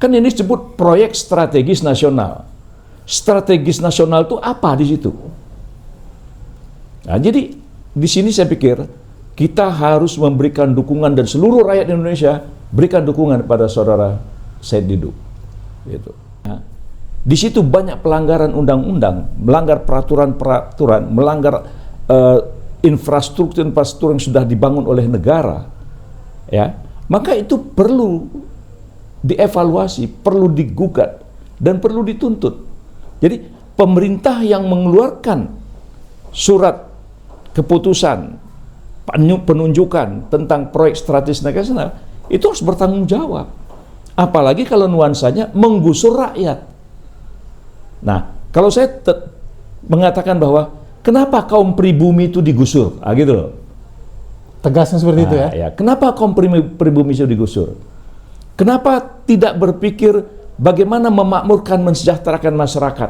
Kan ini disebut proyek strategis nasional. Strategis nasional itu apa di situ? Nah, jadi di sini saya pikir kita harus memberikan dukungan dan seluruh rakyat Indonesia berikan dukungan kepada saudara Said Didu. Gitu. Nah, di situ banyak pelanggaran undang-undang, melanggar peraturan-peraturan, melanggar infrastruktur yang sudah dibangun oleh negara. Ya, maka itu perlu dievaluasi, perlu digugat, dan perlu dituntut. Jadi pemerintah yang mengeluarkan surat keputusan penunjukan tentang proyek strategis nasional itu harus bertanggung jawab. Apalagi kalau nuansanya menggusur rakyat. Nah, kalau saya mengatakan bahwa kenapa kaum pribumi itu digusur, gitu loh. Tegasnya seperti itu ya? Ya. Kenapa kaum pribumi itu digusur? Kenapa tidak berpikir bagaimana memakmurkan, mensejahterakan masyarakat?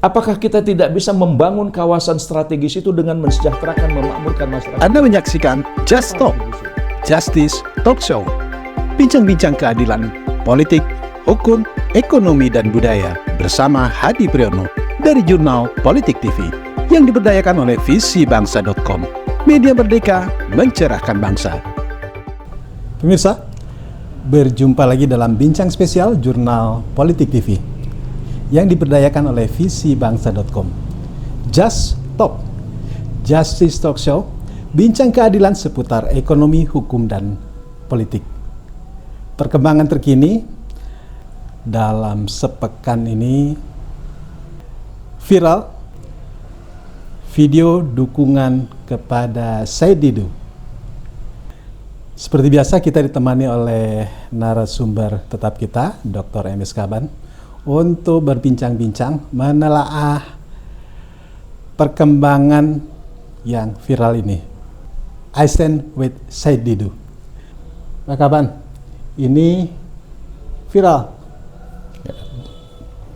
Apakah kita tidak bisa membangun kawasan strategis itu dengan mensejahterakan, memakmurkan masyarakat? Anda menyaksikan Just Talk, Justice Talk Show. Bincang-bincang keadilan, politik, hukum, ekonomi, dan budaya bersama Hadi Priyono dari Jurnal Politik TV yang diberdayakan oleh visibangsa.com. Media merdeka mencerahkan bangsa. Pemirsa, berjumpa lagi dalam bincang spesial Jurnal Politik TV yang diberdayakan oleh visibangsa.com. Just Talk, Justice Talk Show, bincang keadilan seputar ekonomi, hukum, dan politik. Perkembangan terkini dalam sepekan ini viral video dukungan kepada Said Didu. Seperti biasa kita ditemani oleh narasumber tetap kita, Dr. M.S. Kaban, untuk berbincang-bincang menelaah perkembangan yang viral ini. I stand with Said Didu. Pak Kaban, ini viral.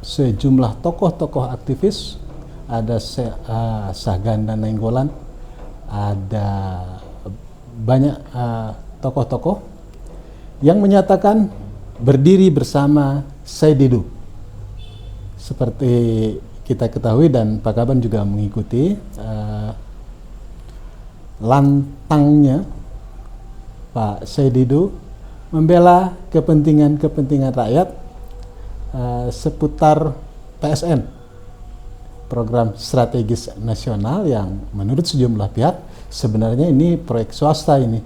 Sejumlah tokoh-tokoh aktivis, ada Sahganda Nainggolan, ada banyak tokoh-tokoh yang menyatakan berdiri bersama Said Didu. Seperti kita ketahui dan Pak Kaban juga mengikuti lantangnya Pak Said Didu membela kepentingan rakyat seputar PSN, program strategis nasional yang menurut sejumlah pihak sebenarnya ini proyek swasta ini.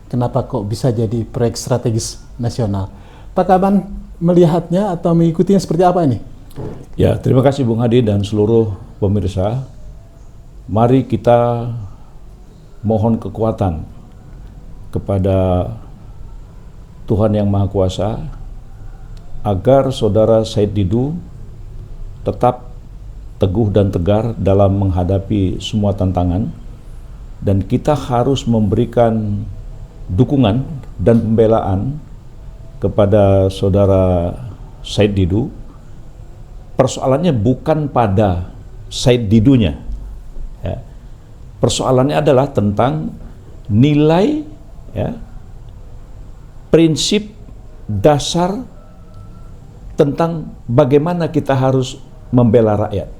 Kenapa kok bisa jadi proyek strategis nasional? Pak Kaban melihatnya atau mengikutinya seperti apa ini? Ya, terima kasih Bung Hadi dan seluruh pemirsa. Mari kita mohon kekuatan kepada Tuhan Yang Maha Kuasa agar saudara Said Didu tetap teguh dan tegar dalam menghadapi semua tantangan, dan kita harus memberikan dukungan dan pembelaan kepada saudara Said Didu. Persoalannya bukan pada Said Didunya, ya. Persoalannya adalah tentang nilai, ya, prinsip dasar tentang bagaimana kita harus membela rakyat.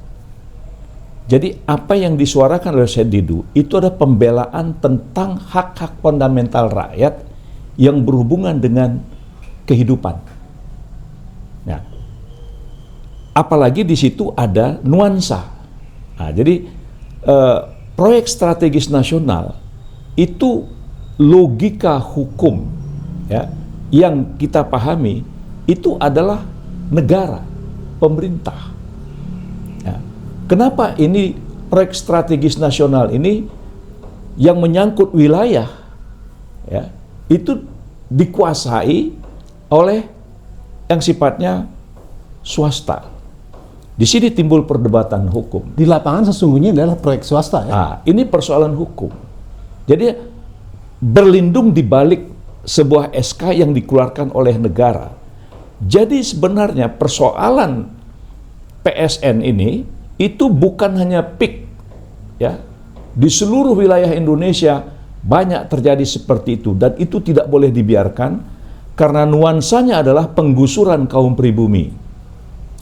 Jadi apa yang disuarakan oleh Said Didu itu adalah pembelaan tentang hak-hak fundamental rakyat yang berhubungan dengan kehidupan. Nah, apalagi di situ ada nuansa. Nah, jadi proyek strategis nasional itu logika hukum, ya, yang kita pahami itu adalah negara, pemerintah. Ya. Kenapa ini proyek strategis nasional ini yang menyangkut wilayah, ya, itu dikuasai oleh yang sifatnya swasta. Di sini timbul perdebatan hukum. Di lapangan sesungguhnya adalah proyek swasta, ya? Nah, ini persoalan hukum. Jadi berlindung di balik sebuah SK yang dikeluarkan oleh negara. Jadi sebenarnya persoalan PSN ini itu bukan hanya PIK, ya. Di seluruh wilayah Indonesia banyak terjadi seperti itu, dan itu tidak boleh dibiarkan karena nuansanya adalah penggusuran kaum pribumi.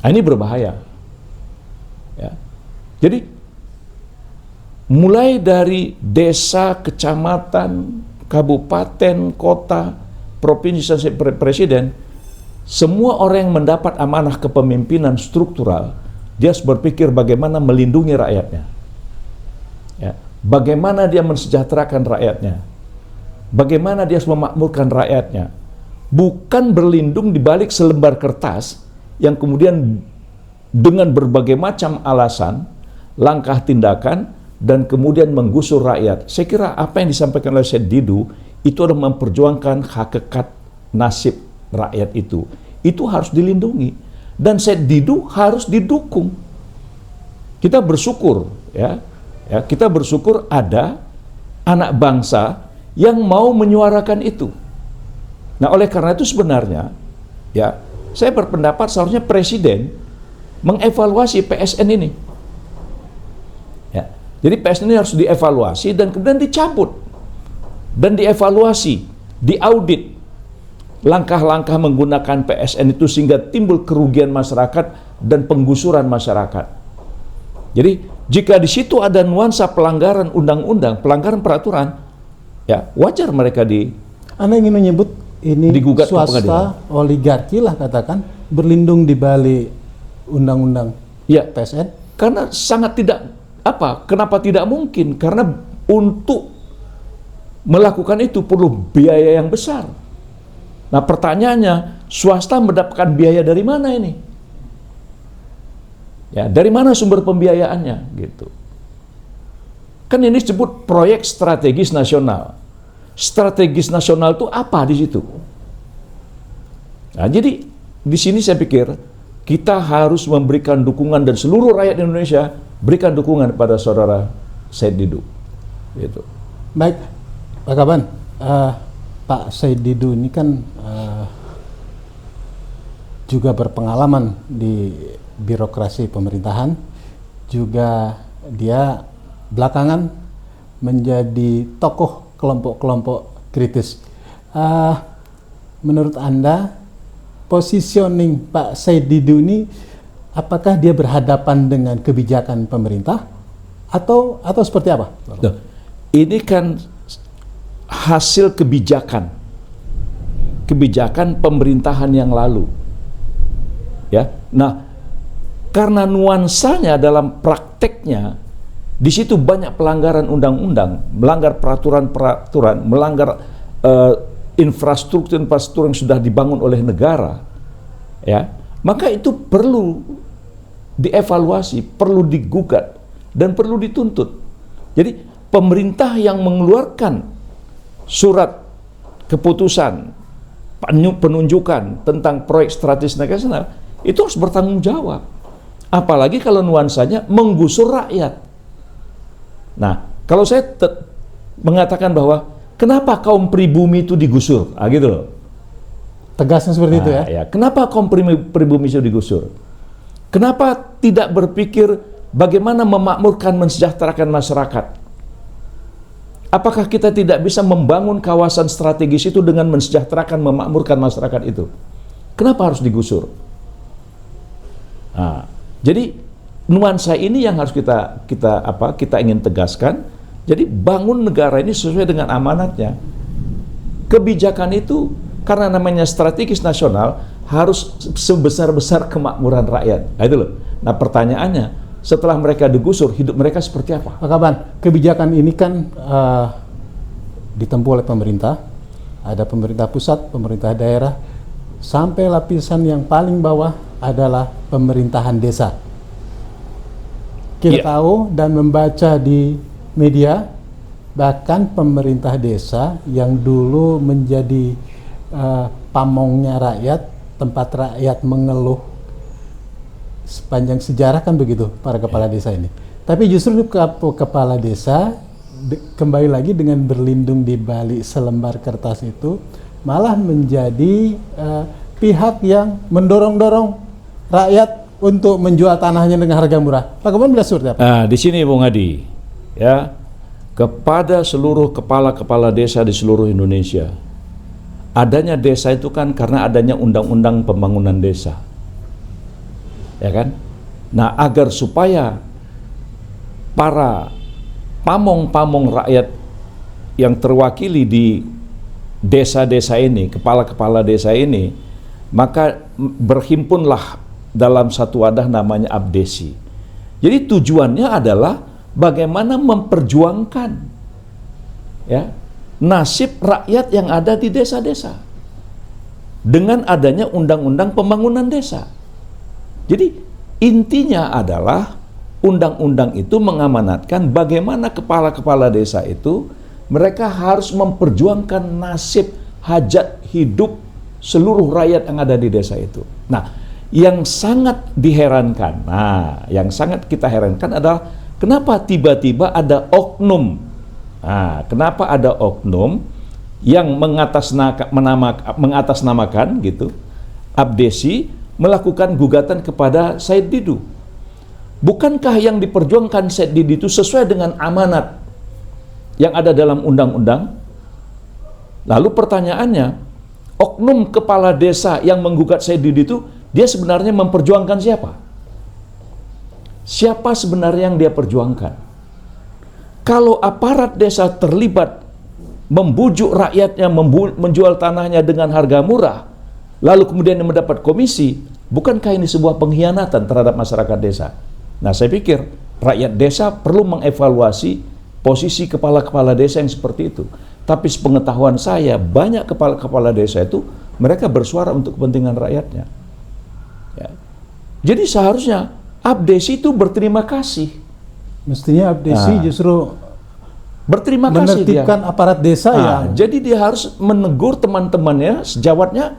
Nah, ini berbahaya. Ya. Jadi mulai dari desa, kecamatan, kabupaten, kota, provinsi sampai presiden, semua orang yang mendapat amanah kepemimpinan struktural, dia harus berpikir bagaimana melindungi rakyatnya. Ya. Bagaimana dia mensejahterakan rakyatnya. Bagaimana dia harus memakmurkan rakyatnya. Bukan berlindung di balik selembar kertas yang kemudian dengan berbagai macam alasan, langkah tindakan, dan kemudian menggusur rakyat. Saya kira apa yang disampaikan oleh Said Didu itu adalah memperjuangkan hakikat nasib rakyat itu. Itu harus dilindungi. Dan Said Didu harus didukung. Kita bersyukur, ya, kita bersyukur ada anak bangsa yang mau menyuarakan itu. Nah, oleh karena itu sebenarnya, ya, saya berpendapat seharusnya Presiden mengevaluasi PSN ini. Ya, jadi PSN ini harus dievaluasi dan kemudian dicabut dan dievaluasi, diaudit langkah-langkah menggunakan PSN itu sehingga timbul kerugian masyarakat dan penggusuran masyarakat. Jadi jika di situ ada nuansa pelanggaran undang-undang, pelanggaran peraturan, ya wajar mereka Anda ingin menyebut ini digugat ke swasta pengadilan. oligarki lah katakan berlindung di balik undang-undang Ya, PSN? karena sangat tidak kenapa tidak mungkin? Karena untuk melakukan itu perlu biaya yang besar. Nah, pertanyaannya, swasta mendapatkan biaya dari mana ini? Ya, dari mana sumber pembiayaannya gitu. Kan ini disebut proyek strategis nasional. Strategis nasional itu apa di situ? Nah, jadi di sini saya pikir kita harus memberikan dukungan dan seluruh rakyat Indonesia berikan dukungan pada saudara Said Didu. Gitu. Baik, Pak Kaban, Pak Said Didu ini kan juga berpengalaman di birokrasi pemerintahan, juga dia belakangan menjadi tokoh kelompok-kelompok kritis. Menurut Anda, positioning Pak Said Didu ini apakah dia berhadapan dengan kebijakan pemerintah atau seperti apa? Nah, ini kan hasil kebijakan pemerintahan yang lalu. Ya. Nah, karena nuansanya dalam prakteknya di situ banyak pelanggaran undang-undang, melanggar peraturan-peraturan, melanggar infrastruktur yang sudah dibangun oleh negara, ya, maka itu perlu dievaluasi, perlu digugat, dan perlu dituntut. Jadi pemerintah yang mengeluarkan surat keputusan penunjukan tentang proyek strategis nasional itu harus bertanggung jawab. Apalagi kalau nuansanya menggusur rakyat. Nah, kalau saya mengatakan bahwa kenapa kaum pribumi itu digusur? Gitu loh. Tegasnya seperti itu ya? Ya. Kenapa kaum pribumi itu digusur? Kenapa tidak berpikir bagaimana memakmurkan, mensejahterakan masyarakat? Apakah kita tidak bisa membangun kawasan strategis itu dengan mensejahterakan, memakmurkan masyarakat itu? Kenapa harus digusur? Nah, jadi nuansa ini yang harus kita ingin tegaskan. Jadi bangun negara ini sesuai dengan amanatnya. Kebijakan itu karena namanya strategis nasional harus sebesar-besar kemakmuran rakyat. Nah, itu loh. Nah, pertanyaannya, setelah mereka digusur, hidup mereka seperti apa? Pak Kaban, kebijakan ini kan ditempuh oleh pemerintah, ada pemerintah pusat, pemerintah daerah, sampai lapisan yang paling bawah adalah pemerintahan desa. Kita tahu dan membaca di media, bahkan pemerintah desa yang dulu menjadi pamongnya rakyat, tempat rakyat mengeluh sepanjang sejarah kan begitu para kepala desa ini. Tapi justru kepala desa kembali lagi dengan berlindung di balik selembar kertas itu malah menjadi pihak yang mendorong-dorong rakyat untuk menjual tanahnya dengan harga murah. Pak Kaban melihat seperti apa? Nah, di sini Bung Adi, ya, kepada seluruh kepala-kepala desa di seluruh Indonesia, adanya desa itu kan karena adanya undang-undang pembangunan desa. Ya kan? Nah, agar supaya para pamong-pamong rakyat yang terwakili di desa-desa ini, kepala-kepala desa ini, maka berhimpunlah dalam satu wadah namanya abdesi. Jadi tujuannya adalah bagaimana memperjuangkan ya nasib rakyat yang ada di desa-desa dengan adanya undang-undang pembangunan desa. Jadi intinya adalah undang-undang itu mengamanatkan bagaimana kepala-kepala desa itu mereka harus memperjuangkan nasib hajat hidup seluruh rakyat yang ada di desa itu. Nah, yang sangat diherankan, yang sangat kita herankan adalah kenapa tiba-tiba ada oknum. Nah, kenapa ada oknum yang mengatasnamakan gitu, abdesi, melakukan gugatan kepada Said Didu. Bukankah yang diperjuangkan Said Didu itu sesuai dengan amanat yang ada dalam undang-undang? Lalu pertanyaannya, oknum kepala desa yang menggugat Said Didu itu, dia sebenarnya memperjuangkan siapa? Siapa sebenarnya yang dia perjuangkan? Kalau aparat desa terlibat membujuk rakyatnya menjual tanahnya dengan harga murah, lalu kemudian mendapat komisi, bukankah ini sebuah pengkhianatan terhadap masyarakat desa? Nah, saya pikir rakyat desa perlu mengevaluasi posisi kepala-kepala desa yang seperti itu. Tapi sepengetahuan saya, banyak kepala-kepala desa itu mereka bersuara untuk kepentingan rakyatnya. Ya. Jadi seharusnya abdesi itu berterima kasih. Mestinya abdesi justru berterima kasih menertibkan aparat desa yang jadi dia harus menegur teman-temannya, sejawatnya,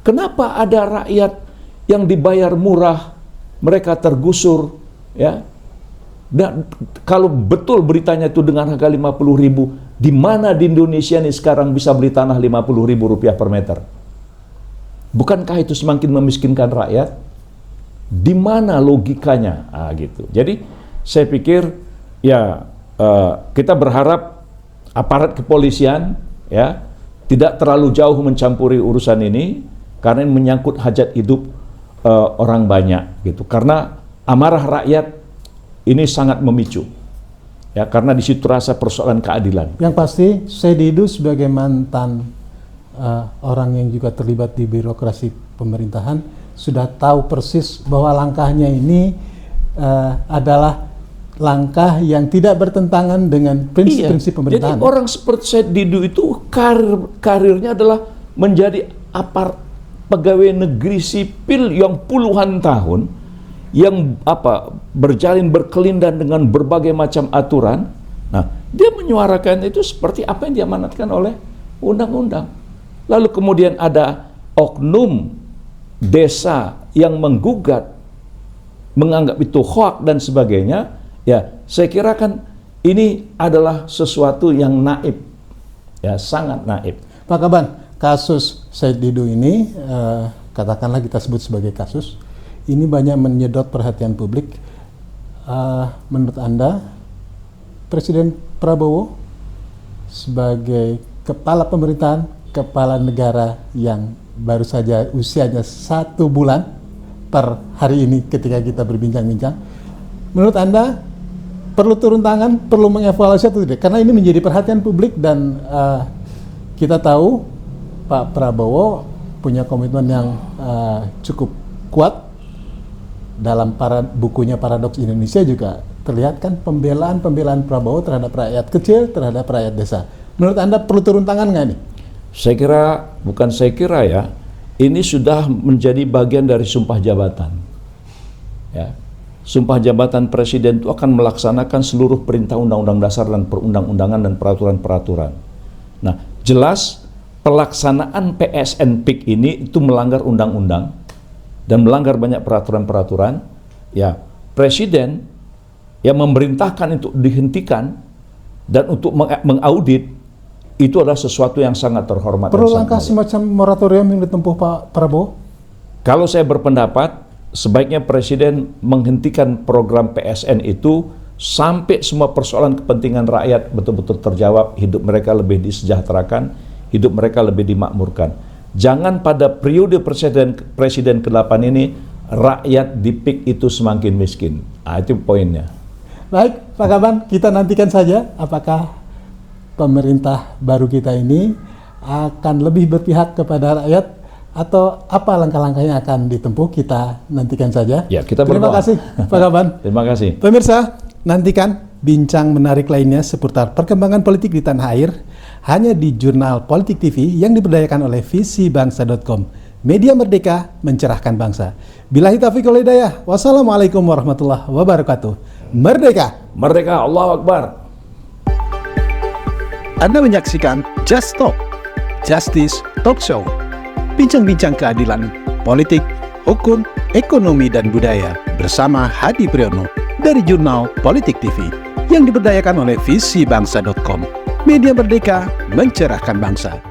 kenapa ada rakyat yang dibayar murah, mereka tergusur, ya. Dan kalau betul beritanya itu dengan harga 50.000, di mana di Indonesia nih sekarang bisa beli tanah 50.000 rupiah per meter? Bukankah itu semakin memiskinkan rakyat? Di mana logikanya? Gitu. Jadi saya pikir ya kita berharap aparat kepolisian ya tidak terlalu jauh mencampuri urusan ini karena ini menyangkut hajat hidup orang banyak gitu. Karena amarah rakyat ini sangat memicu, ya, karena di situ rasa persoalan keadilan. Yang pasti, Said Didu sebagai mantan orang yang juga terlibat di birokrasi pemerintahan sudah tahu persis bahwa langkahnya ini adalah langkah yang tidak bertentangan dengan prinsip-prinsip pemerintahan. Jadi orang seperti Said Didu itu karirnya adalah menjadi pegawai negeri sipil yang puluhan tahun, yang berjalin berkelindan dengan berbagai macam aturan. Nah, dia menyuarakan itu seperti apa yang diamanatkan oleh undang-undang. Lalu kemudian ada oknum desa yang menggugat, menganggap itu hoak dan sebagainya. Ya, saya kira kan ini adalah sesuatu yang naib, ya, sangat naib. Pak Kaban, kasus Said Didu ini katakanlah kita sebut sebagai kasus. Ini banyak menyedot perhatian publik. Menurut Anda, Presiden Prabowo sebagai kepala pemerintahan, kepala negara yang baru saja usianya 1 bulan per hari ini ketika kita berbincang-bincang, menurut Anda perlu turun tangan, perlu mengevaluasi atau tidak? Karena ini menjadi perhatian publik dan kita tahu Pak Prabowo punya komitmen yang cukup kuat. Dalam bukunya Paradoks Indonesia juga terlihat kan pembelaan Prabowo terhadap rakyat kecil, terhadap rakyat desa. Menurut Anda perlu turun tangan nggak nih? Saya kira ya, ini sudah menjadi bagian dari sumpah jabatan. Ya. Sumpah jabatan presiden itu akan melaksanakan seluruh perintah undang-undang dasar dan perundang-undangan dan peraturan-peraturan. Nah, jelas pelaksanaan PSN PIK ini itu melanggar undang-undang dan melanggar banyak peraturan-peraturan. Ya, presiden yang memerintahkan untuk dihentikan dan untuk mengaudit itu adalah sesuatu yang sangat terhormat. Perlu langkah semacam moratorium yang ditempuh Pak Prabowo? Kalau saya berpendapat, sebaiknya presiden menghentikan program PSN itu sampai semua persoalan kepentingan rakyat betul-betul terjawab, hidup mereka lebih disejahterakan. hidup mereka lebih dimakmurkan. Jangan pada periode presiden ke-8 ini rakyat di PIK itu semakin miskin. Itu poinnya. Baik, Pak Kaban, kita nantikan saja apakah pemerintah baru kita ini akan lebih berpihak kepada rakyat atau apa langkah-langkah yang akan ditempuh. Kita nantikan saja. Ya, kita Terima berdoa. kasih, Pak Kaban. Terima kasih. Pemirsa, nantikan bincang menarik lainnya seputar perkembangan politik di tanah air hanya di Jurnal Politik TV yang diberdayakan oleh visibangsa.com. Media merdeka mencerahkan bangsa. Billahi taufiq wal hidayah. Wassalamualaikum warahmatullahi wabarakatuh. Merdeka! Merdeka, Allahu Akbar. Anda menyaksikan Just Talk, Justice Talk Show. Bincang-bincang keadilan, politik, hukum, ekonomi, dan budaya bersama Hadi Priyono dari Jurnal Politik TV yang diberdayakan oleh visibangsa.com. Media merdeka mencerahkan bangsa.